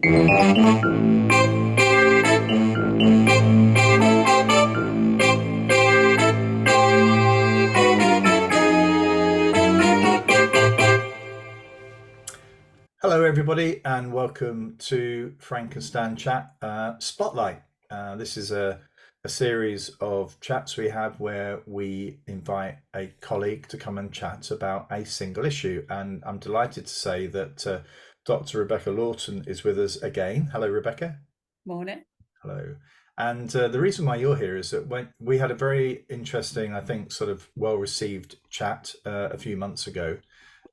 Hello everybody and welcome to Frankenstein Chat Spotlight. This is a series of chats we have where we invite a colleague to come and chat about a single issue, and I'm delighted to say that Dr Rebecca Lawton is with us again. Hello Rebecca. Morning. Hello. And the reason why you're here is that when we had a very interesting, I think, sort of well-received chat a few months ago.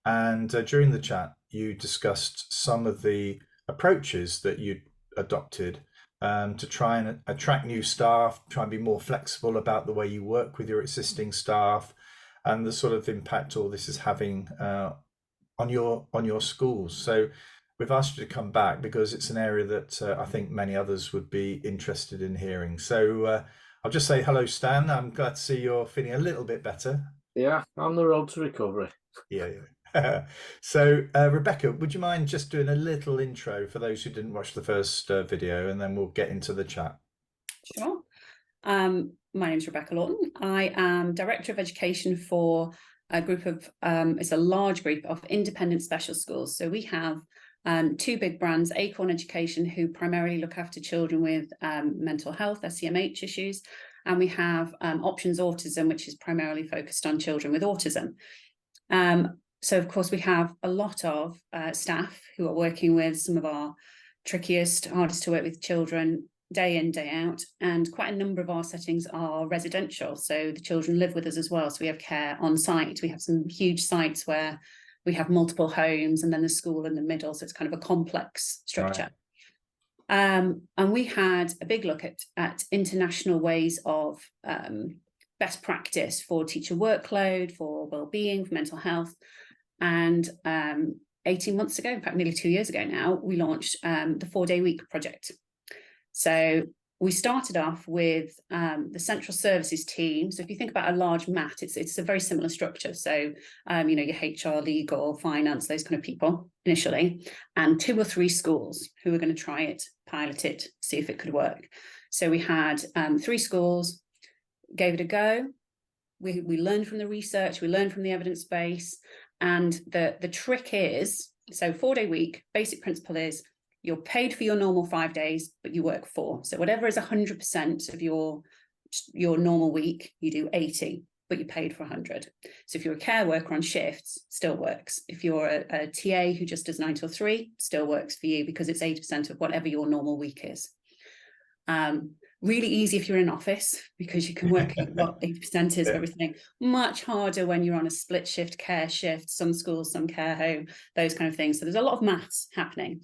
And during the chat, you discussed some of the approaches that you adopted to try and attract new staff, try and be more flexible about the way you work with your existing staff, and the sort of impact all this is having on your schools. So we've asked you to come back because it's an area that I think many others would be interested in hearing. So I'll just say hello, Stan. I'm glad to see you're feeling a little bit better. Yeah, on the road to recovery. Yeah. So Rebecca, would you mind just doing a little intro for those who didn't watch the first video, and then we'll get into the chat? Sure. My name is Rebecca Lawton. I am Director of Education for a group of, it's a large group of independent special schools. So we have two big brands, Acorn Education, who primarily look after children with mental health, SEMH issues, and we have Options Autism, which is primarily focused on children with autism. So, of course, we have a lot of staff who are working with some of our trickiest, hardest to work with children day in, day out. And quite a number of our settings are residential. So the children live with us as well. So we have care on site. We have some huge sites where we have multiple homes and then the school in the middle. So it's kind of a complex structure. Right. And we had a big look at international ways of best practice for teacher workload, for wellbeing, for mental health. And 18 months ago, in fact, nearly 2 years ago now, we launched the 4-day week project. So we started off with the central services team. So if you think about a large MAT, it's a very similar structure. So, you know, your HR, legal, finance, those kind of people initially, and 2 or 3 schools who were going to try it, pilot it, see if it could work. So we had 3 schools, gave it a go. We learned from the research, we learned from the evidence base. And the trick is, so 4-day week, basic principle is you're paid for your normal 5 days, but you work 4. So whatever is 100% of your normal week, you do 80, but you're paid for 100. So if you're a care worker on shifts, still works. If you're a TA who just does 9 till 3, still works for you because it's 80% of whatever your normal week is. Really easy if you're in an office because you can work out what 80% is of everything. Much harder when you're on a split shift, care shift, some schools, some care home, those kind of things. So there's a lot of maths happening.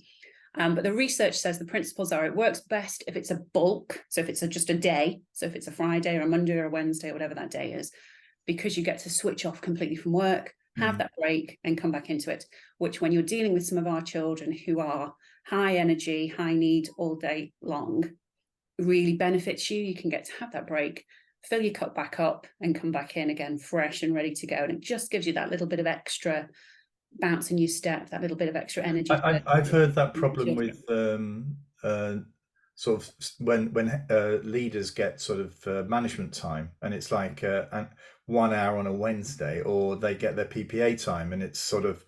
But the research says the principles are it works best if it's a bulk. So if it's just a day, so if it's a Friday or a Monday or a Wednesday or whatever that day is, because you get to switch off completely from work, have that break and come back into it, which when you're dealing with some of our children who are high energy, high need all day long, really benefits you. You can get to have that break, fill your cup back up and come back in again fresh and ready to go. And it just gives you that little bit of extra bounce in your step, that little bit of extra energy. I've heard that problem with sort of when leaders get sort of management time, and it's like 1 hour on a Wednesday, or they get their PPA time and it's sort of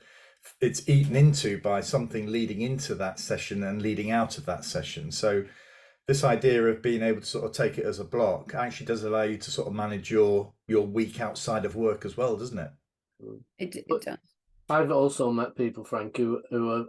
it's eaten into by something leading into that session and leading out of that session. So this idea of being able to sort of take it as a block actually does allow you to sort of manage your week outside of work as well, doesn't it? It does. I've also met people, Frank, who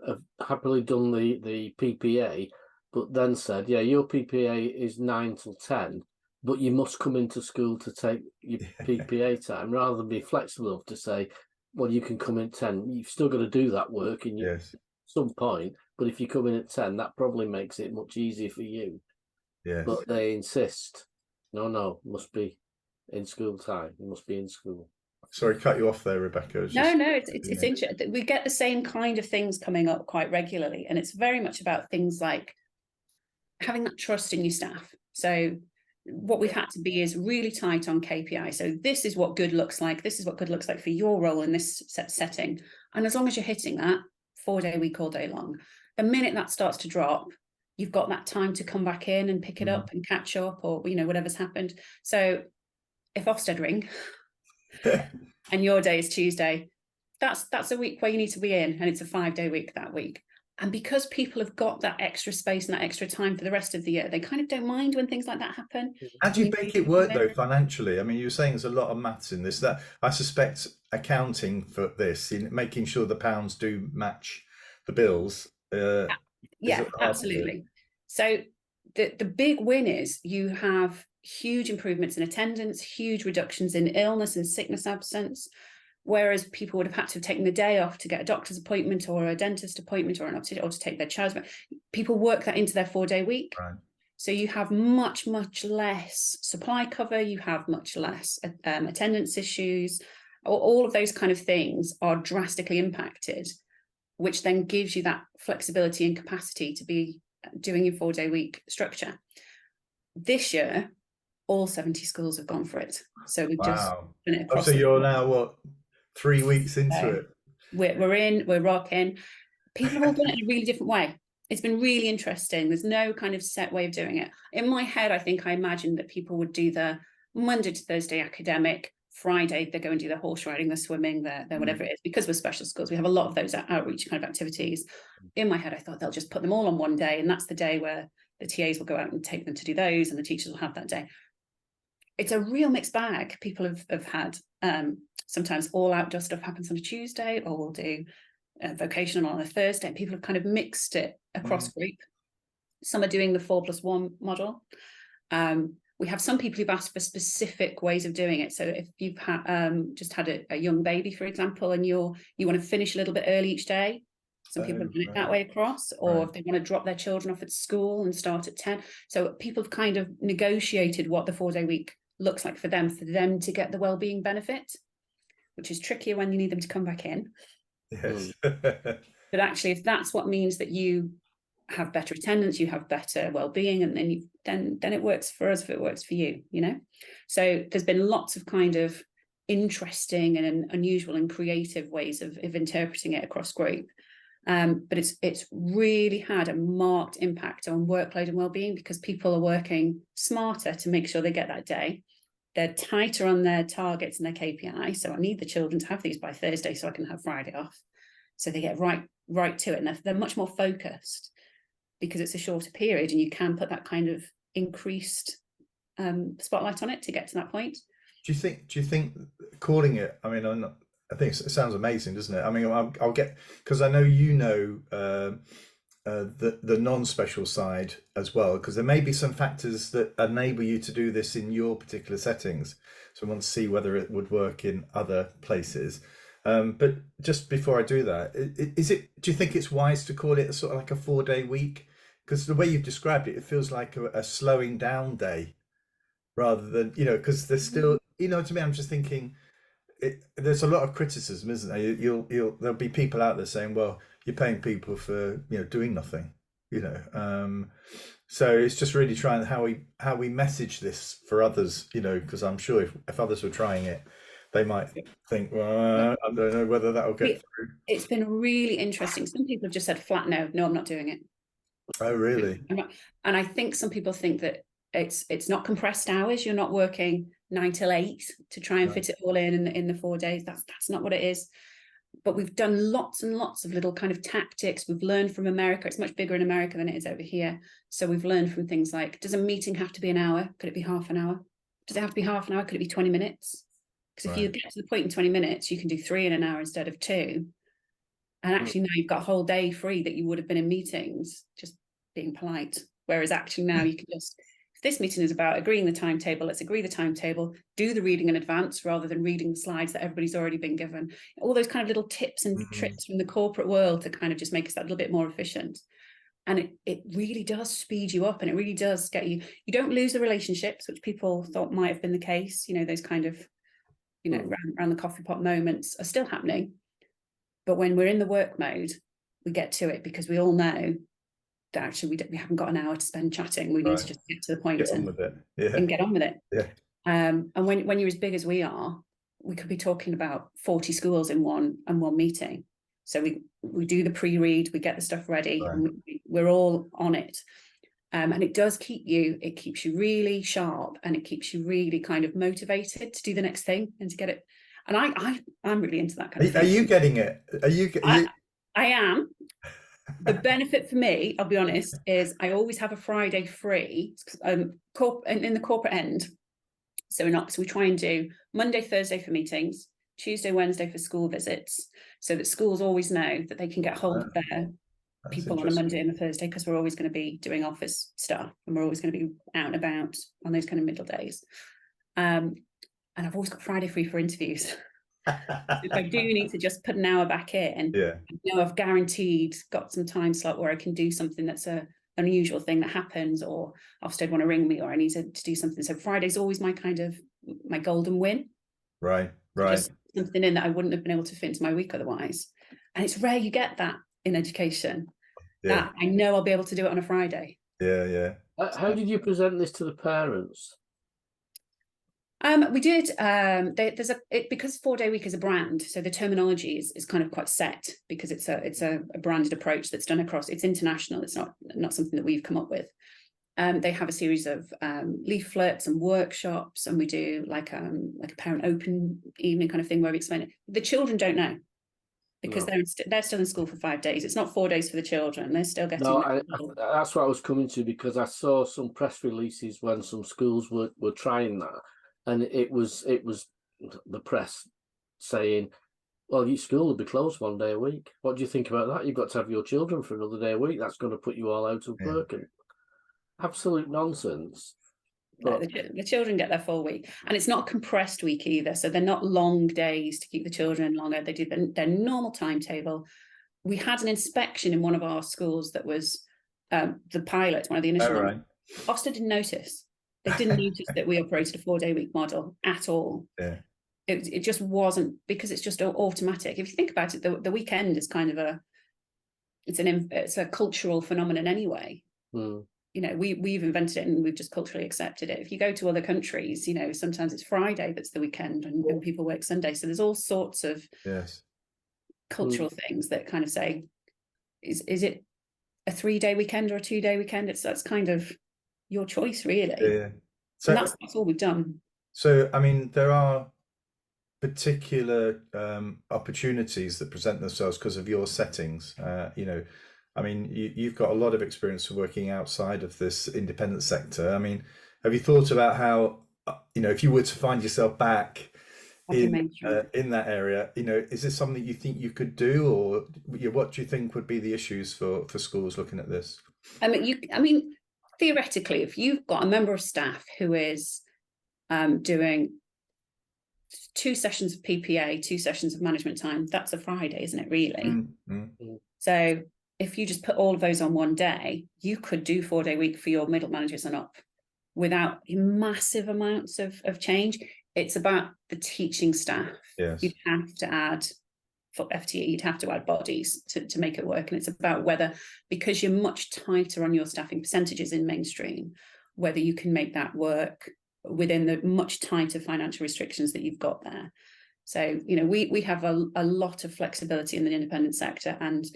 have happily done the PPA, but then said, yeah, your PPA is 9 till 10, but you must come into school to take your PPA time, rather than be flexible enough to say, well, you can come in 10. You've still got to do that work in your, some point, but if you come in at 10, that probably makes it much easier for you. Yes. But they insist, no, must be in school time. You must be in school. Sorry, cut you off there, Rebecca. No, it's interesting. We get the same kind of things coming up quite regularly, and it's very much about things like having that trust in your staff. So what we've had to be is really tight on KPI. So this is what good looks like. This is what good looks like for your role in this setting. And as long as you're hitting that 4-day week all day long, the minute that starts to drop, you've got that time to come back in and pick it up and catch up, or, you know, whatever's happened. So if Ofsted ring and your day is Tuesday, that's a week where you need to be in, and it's a 5-day week that week. And because people have got that extra space and that extra time for the rest of the year, they kind of don't mind when things like that happen. How do you make it work though financially? I mean, you were saying there's a lot of maths in this. That I suspect accounting for this, in making sure the pounds do match the bills. Yeah, absolutely. So the big win is you have huge improvements in attendance, huge reductions in illness and sickness absence. Whereas people would have had to have taken the day off to get a doctor's appointment or a dentist appointment or an optician, or to take their child. People work that into their 4-day week. Right. So you have much, much less supply cover. You have much less attendance issues. All of those kind of things are drastically impacted, which then gives you that flexibility and capacity to be doing your 4-day week structure. This year, all 70 schools have gone for it. So we've just done it across. So you're now what? 3 weeks into it. We're rocking. People have all done it in a really different way. It's been really interesting. There's no kind of set way of doing it. In my head, I imagined that people would do the Monday to Thursday academic, Friday they go and do their horse riding, their swimming, their whatever it is. Because we're special schools, we have a lot of those outreach kind of activities. In my head, I thought they'll just put them all on one day, and that's the day where the TAs will go out and take them to do those, and the teachers will have that day. It's a real mixed bag. People have had sometimes all outdoor stuff happens on a Tuesday, or we'll do vocational on a Thursday. And people have kind of mixed it across group. Some are doing the 4+1 model. We have some people who've asked for specific ways of doing it. So if you've just had a young baby, for example, and you want to finish a little bit early each day, some people have done it that way across, or if they want to drop their children off at school and start at 10. So people have kind of negotiated what the 4-day week looks like for them to get the wellbeing benefit, which is trickier when you need them to come back in. Yes. But actually, if that's what means that you have better attendance, you have better well-being, and then it works for us if it works for you, you know. So there's been lots of kind of interesting and unusual and creative ways of interpreting it across group. But it's really had a marked impact on workload and well-being, because people are working smarter to make sure they get that day. They're tighter on their targets and their KPI. So I need the children to have these by Thursday so I can have Friday off. So they get right to it, and they're much more focused because it's a shorter period, and you can put that kind of increased spotlight on it to get to that point. Do you think calling it? I mean, I think it sounds amazing, doesn't it? I mean, I'll get, because I know the non-special side as well, because there may be some factors that enable you to do this in your particular settings. So I want to see whether it would work in other places. But just before I do that, do you think it's wise to call it a sort of like a 4-day week? Because the way you've described it, it feels like a slowing down day rather than, you know, because there's still, you know, to me, I'm just thinking, there's a lot of criticism, isn't there? There'll be people out there saying, well, you're paying people for, you know, doing nothing, you know. So it's just really trying how we message this for others, you know, because I'm sure if others were trying it, they might think, well, I don't know whether that'll get through. It's been really interesting. Some people have just said flat no, I'm not doing it. Oh, really? And I think some people think that it's not compressed hours. You're not working 9 till 8 to try and fit it all in the 4 days. That's not what it is. But we've done lots and lots of little kind of tactics. We've learned from America. It's much bigger in America than it is over here. So we've learned from things like, does a meeting have to be an hour? Could it be half an hour? Does it have to be half an hour? Could it be 20 minutes? Because if you get to the point in 20 minutes, you can do 3 in an hour instead of 2. And actually now you've got a whole day free that you would have been in meetings, just being polite. Whereas actually now you can just, if this meeting is about agreeing the timetable, let's agree the timetable, do the reading in advance rather than reading the slides that everybody's already been given. All those kind of little tips and tricks from the corporate world to kind of just make us that little bit more efficient. And it really does speed you up, and it really does get you don't lose the relationships, which people thought might have been the case. You know, those kind of, you know, around the coffee pot moments are still happening. But when we're in the work mode, we get to it because we all know that actually we haven't got an hour to spend chatting. We need to just get to the point and get on with it. Yeah. And when you're as big as we are, we could be talking about 40 schools in one meeting. So we do the pre-read, we get the stuff ready, Right. and we're all on it. And it does keeps you really sharp, and it keeps you really kind of motivated to do the next thing and to get it. And I'm really into that kind of thing. Are you getting it? I am. The benefit for me, I'll be honest, is I always have a Friday free in the corporate end. So we try and do Monday, Thursday for meetings, Tuesday, Wednesday for school visits, so that schools always know that they can get hold of their people on a Monday and a Thursday, because we're always going to be doing office stuff and we're always going to be out and about on those kind of middle days. And I've always got Friday free for interviews. If I do need to just put an hour back in, I've guaranteed got some time slot where I can do something that's a unusual thing that happens, or Ofsted want to ring me, or I need to do something. So Friday's always my golden win. Right. Just something in that I wouldn't have been able to fit into my week otherwise. And it's rare you get that in education. That I know I'll be able to do it on a Friday. Yeah. How did you present this to the parents? We did. Because 4-day week is a brand, so the terminology is kind of quite set, because it's a branded approach that's done across. It's international. It's not something that we've come up with. They have a series of leaflets and workshops, and we do like a parent open evening kind of thing where we explain it. The children don't know, because they're still in school for 5 days. It's not 4 days for the children. They're still getting. That's what I was coming to, because I saw some press releases when some schools were trying that, and it was the press saying, well, your school will be closed 1 day a week. What do you think about that? You've got to have your children for another day a week. That's going to put you all out of work. And absolute nonsense. But the children get their full week, and it's not a compressed week either. So they're not long days to keep the children longer. They do their normal timetable. We had an inspection in one of our schools that was the pilot, one of the initial ones. Ofsted didn't notice. They didn't notice that we operated a 4-day week model at all. It just wasn't, because it's just automatic. If you think about it, the weekend is kind of it's a cultural phenomenon anyway. We've invented it and we've just culturally accepted it. If you go to other countries, sometimes it's Friday that's the weekend, and people work Sunday. So there's all sorts of cultural things that kind of say, is it a 3-day weekend or a 2-day weekend? That's kind of your choice, really. So that's all we've done. So I mean, there are particular opportunities that present themselves because of your settings. I mean, you've got a lot of experience of working outside of this independent sector. I mean, have you thought about how, if you were to find yourself back in that area, is this something you think you could do, or what do you think would be the issues for schools looking at this? I mean, theoretically, if you've got a member of staff who is doing 2 sessions of PPA, 2 sessions of management time, that's a Friday, isn't it, really? So if you just put all of those on one day, you could do 4-day week for your middle managers and up without massive amounts of change. It's about the teaching staff. You'd have to add, for FTE, you'd have to add bodies to make it work. And it's about whether, because you're much tighter on your staffing percentages in mainstream, whether you can make that work within the much tighter financial restrictions that you've got there. So, we have a lot of flexibility in the independent sector, and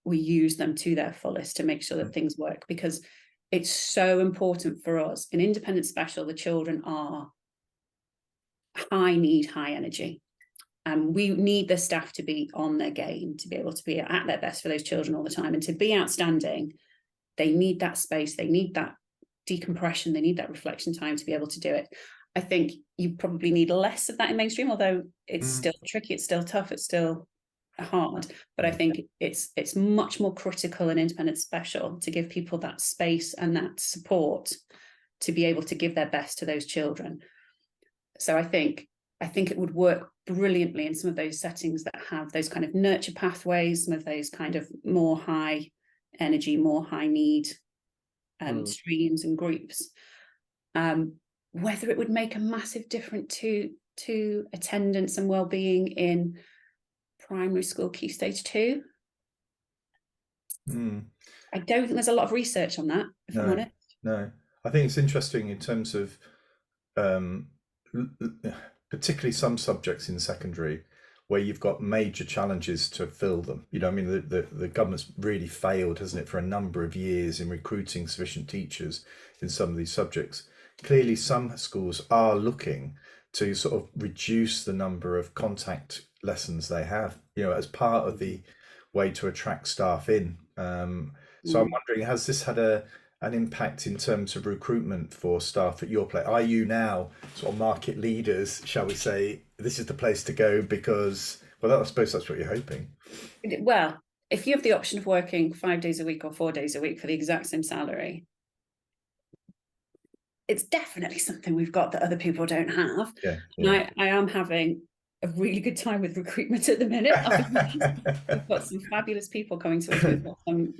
we use them to their fullest to make sure that things work, because it's so important for us. In independent special, the children are high need, high energy. And we need the staff to be on their game, to be able to be at their best for those children all the time. And to be outstanding, they need that space, they need that decompression, they need that reflection time to be able to do it. I think you probably need less of that in mainstream, although it's still tricky, it's still tough, it's still hard. But I think it's much more critical in independent special to give people that space and that support to be able to give their best to those children. So I think it would work brilliantly in some of those settings that have those kind of nurture pathways, some of those kind of more high energy, more high need streams and groups. Whether it would make a massive difference to attendance and well-being in primary school key stage 2, I don't think there's a lot of research on that, if I'm honest. No, I think it's interesting in terms of particularly some subjects in secondary where you've got major challenges to fill them. You know, I mean, the government's really failed, hasn't it, for a number of years in recruiting sufficient teachers in some of these subjects. Clearly, some schools are looking to sort of reduce the number of contact lessons they have, you know, as part of the way to attract staff in. So I'm wondering, has this had an impact in terms of recruitment for staff at your place? Are you now sort of market leaders, shall we say, this is the place to go because, well, I suppose that's what you're hoping. Well, if you have the option of working 5 days a week or 4 days a week for the exact same salary, it's definitely something we've got that other people don't have. Yeah. And I am having a really good time with recruitment at the minute. We've got some fabulous people coming to us.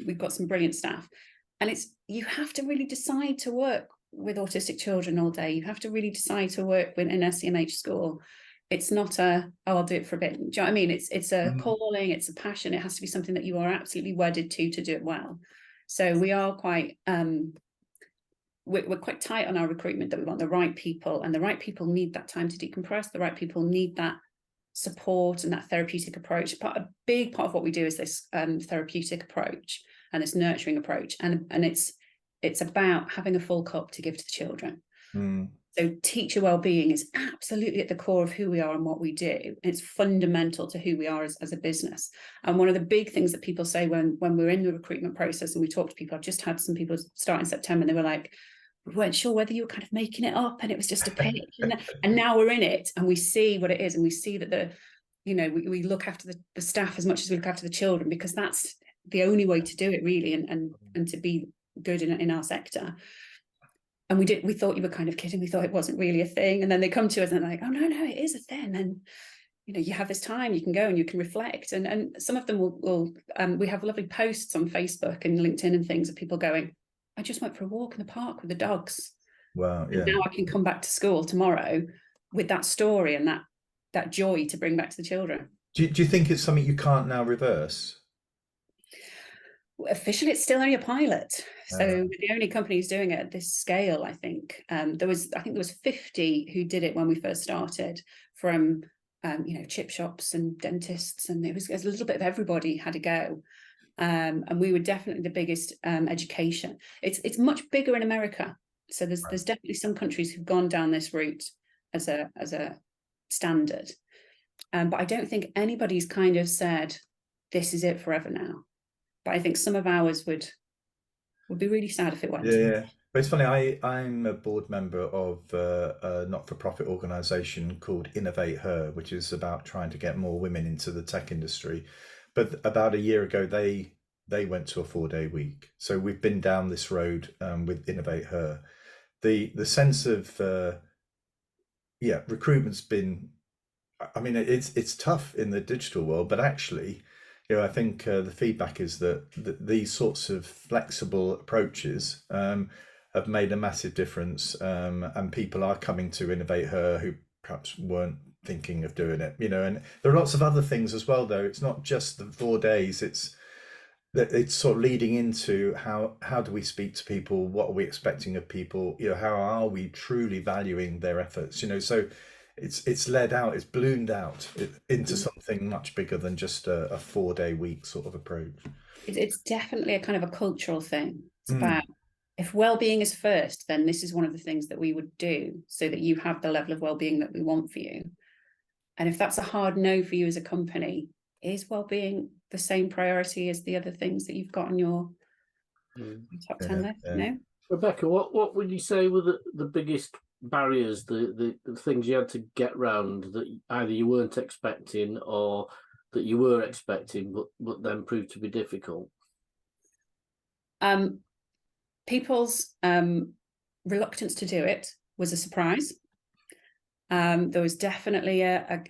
We've got some brilliant staff. And you have to really decide to work with autistic children all day. You have to really decide to work with an SEMH school. It's not I'll do it for a bit. Do you know what I mean? It's a calling, it's a passion. It has to be something that you are absolutely wedded to do it well. So we are quite we're quite tight on our recruitment, that we want the right people, and the right people need that time to decompress. The right people need that support and that therapeutic approach. A big part of what we do is this therapeutic approach and this nurturing approach, and it's about having a full cup to give to the children. So teacher wellbeing is absolutely at the core of who we are and what we do. It's fundamental to who we are as a business. And one of the big things that people say when we're in the recruitment process and we talk to people, I've just had some people start in September and they were like, we weren't sure whether you were kind of making it up and it was just a pitch. And now we're in it and we see what it is, and we see that we look after the staff as much as we look after the children, because that's the only way to do it, really, and to be good in our sector. And we thought you were kind of kidding. We thought it wasn't really a thing. And then they come to us and they're like, oh, no, it is a thing. And, you have this time, you can go and you can reflect. And some of them will we have lovely posts on Facebook and LinkedIn and things of people going, I just went for a walk in the park with the dogs. Wow. Yeah. And now I can come back to school tomorrow with that story and that joy to bring back to the children. Do you think it's something you can't now reverse? Officially, it's still only a pilot. So we're the only companies doing it at this scale, I think. There was 50 who did it when we first started, from chip shops and dentists, and it was a little bit of everybody had a go. And we were definitely the biggest education. It's much bigger in America. So there's definitely some countries who've gone down this route as a standard. But I don't think anybody's kind of said, this is it forever now. But I think some of ours would be really sad if it went. Yeah. But it's funny, I'm a board member of a not-for-profit organisation called Innovate Her, which is about trying to get more women into the tech industry. But about a year ago, they went to a 4-day week. So we've been down this road with Innovate Her. The sense of recruitment's been, I mean, it's tough in the digital world, but actually, I think the feedback is that these sorts of flexible approaches have made a massive difference, and people are coming to Innovate Her who perhaps weren't thinking of doing it, and there are lots of other things as well, though. It's not just the 4 days, it's sort of leading into how do we speak to people, what are we expecting of people, how are we truly valuing their efforts, so it's led out, it's ballooned out into something much bigger than just a 4-day week sort of approach. It's definitely a kind of a cultural thing. It's about, if well-being is first, then this is one of the things that we would do so that you have the level of well-being that we want for you. And if that's a hard no for you as a company, is well-being the same priority as the other things that you've got on your top 10 list? No? Rebecca, what would you say were the biggest barriers, the things you had to get round that either you weren't expecting or that you were expecting but then proved to be difficult? People's reluctance to do it was a surprise. There was definitely a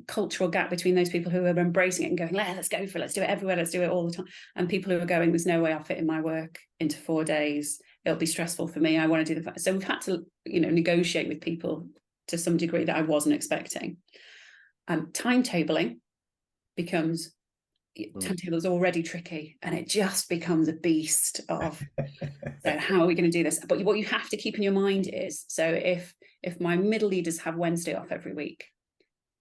cultural gap between those people who were embracing it and going, let's go for it, let's do it everywhere, let's do it all the time, and people who were going, there's no way I'll fit in my work into 4 days, it'll be stressful for me, I want to do the. So we've had to negotiate with people to some degree that I wasn't expecting. Timetabling becomes timetable is already tricky, and it just becomes a beast of so how are we going to do this? But what you have to keep in your mind is, so if my middle leaders have Wednesday off every week,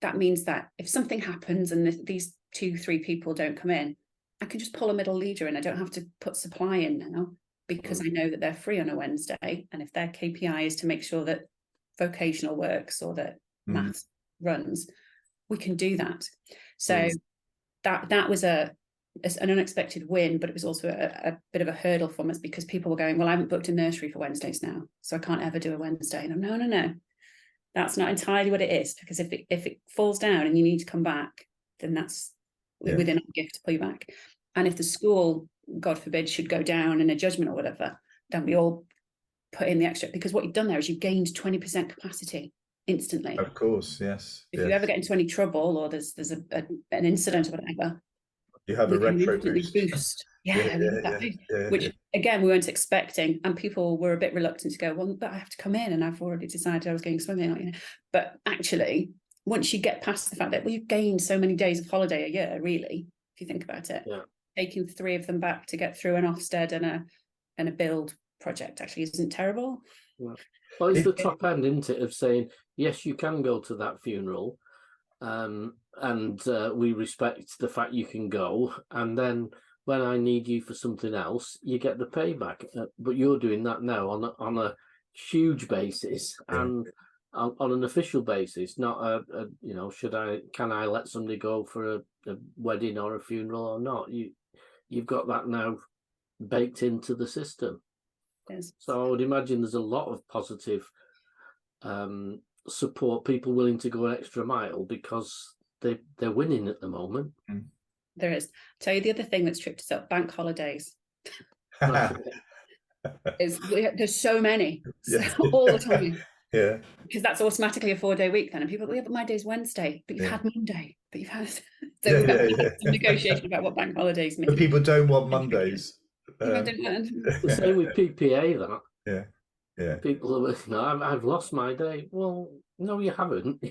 that means that if something happens and these 2-3 people don't come in, I can just pull a middle leader in. I don't have to put supply in now, because I know that they're free on a Wednesday. And if their KPI is to make sure that vocational works or that maths runs, we can do that. So that was an unexpected win, but it was also a bit of a hurdle for us, because people were going, well, I haven't booked a nursery for Wednesdays now, so I can't ever do a Wednesday. And I'm no, that's not entirely what it is, because if it falls down and you need to come back, then that's within our gift to pull you back. And if the school, God forbid, should go down in a judgment or whatever, then we all put in the extra, because what you've done there is you've gained 20% capacity instantly. Of course, yes. If you ever get into any trouble, or there's an incident or whatever, you have a retro boost. Which again we weren't expecting, and people were a bit reluctant to go, well, but I have to come in and I've already decided I was going swimming, But actually, once you get past the fact that, well, you've gained so many days of holiday a year, really, if you think about it, taking 3 of them back to get through an Ofsted and a build project actually isn't terrible. Well, it's the top end, isn't it, of saying, yes, you can go to that funeral, and we respect the fact you can go, and then when I need you for something else, you get the payback. But you're doing that now on a huge basis and on an official basis, not can I let somebody go for a wedding or a funeral or not? You've got that now baked into the system. Yes. So I would imagine there's a lot of positive support, people willing to go an extra mile because they're winning at the moment. There is. I'll tell you the other thing that's tripped us up: bank holidays. There's so many all the time. Because that's automatically a 4-day week then, and people go, yeah, but my day's Wednesday, but you've had Monday, but you've had so we've had some negotiation about what bank holidays mean. But people don't want Mondays. The same with PPA, that. People are, I've lost my day. Well, no, you haven't.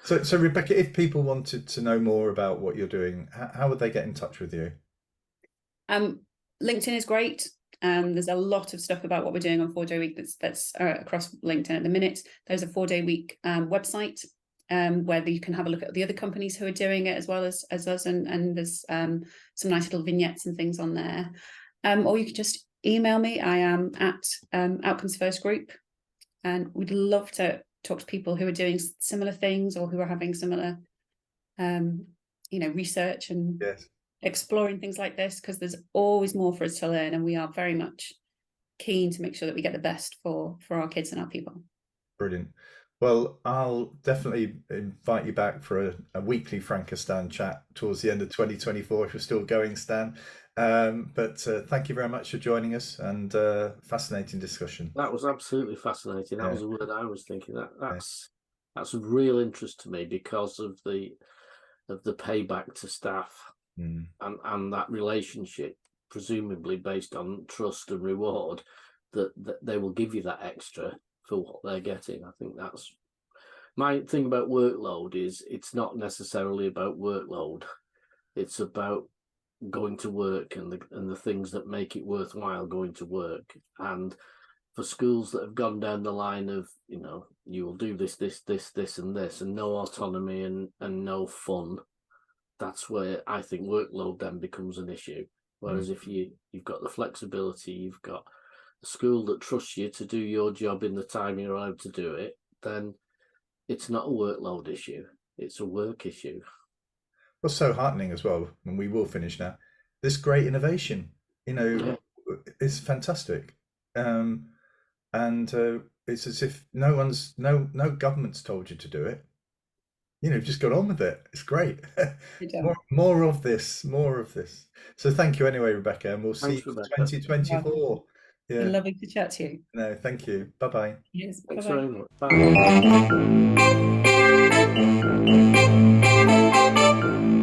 So Rebecca, if people wanted to know more about what you're doing, how would they get in touch with you? LinkedIn is great. There's a lot of stuff about what we're doing on 4-day week that's across LinkedIn at the minute. There's a 4-day week website where you can have a look at the other companies who are doing it as well as us, and there's some nice little vignettes and things on there. Or you can just email me. I am at Outcomes First Group, and we'd love to talk to people who are doing similar things or who are having similar research and exploring things like this, because there's always more for us to learn, and we are very much keen to make sure that we get the best for our kids and our people. Brilliant. Well, I'll definitely invite you back for a weekly Frankistan chat towards the end of 2024 if you're still going, Stan. But thank you very much for joining us, and fascinating discussion. That was absolutely fascinating. That was a word I was thinking. That's of real interest to me because of the payback to staff. And that relationship, presumably based on trust and reward, that they will give you that extra for what they're getting. I think that's my thing about workload. Is it's not necessarily about workload, it's about going to work and the things that make it worthwhile going to work. And for schools that have gone down the line of you will do this and this, and no autonomy and no fun, that's where I think workload then becomes an issue. Whereas if you've got the flexibility, you've got a school that trusts you to do your job in the time you're allowed to do it, then it's not a workload issue, it's a work issue. What's so heartening as well, and we will finish now, this great innovation, it's fantastic. And it's as if no government's told you to do it. Just got on with it. It's great. more of this. So thank you anyway, Rebecca, and we'll see you in 2024. Yeah. Lovely to chat to you. No, thank you. Bye-bye. Yes, thanks bye-bye. very much. Bye.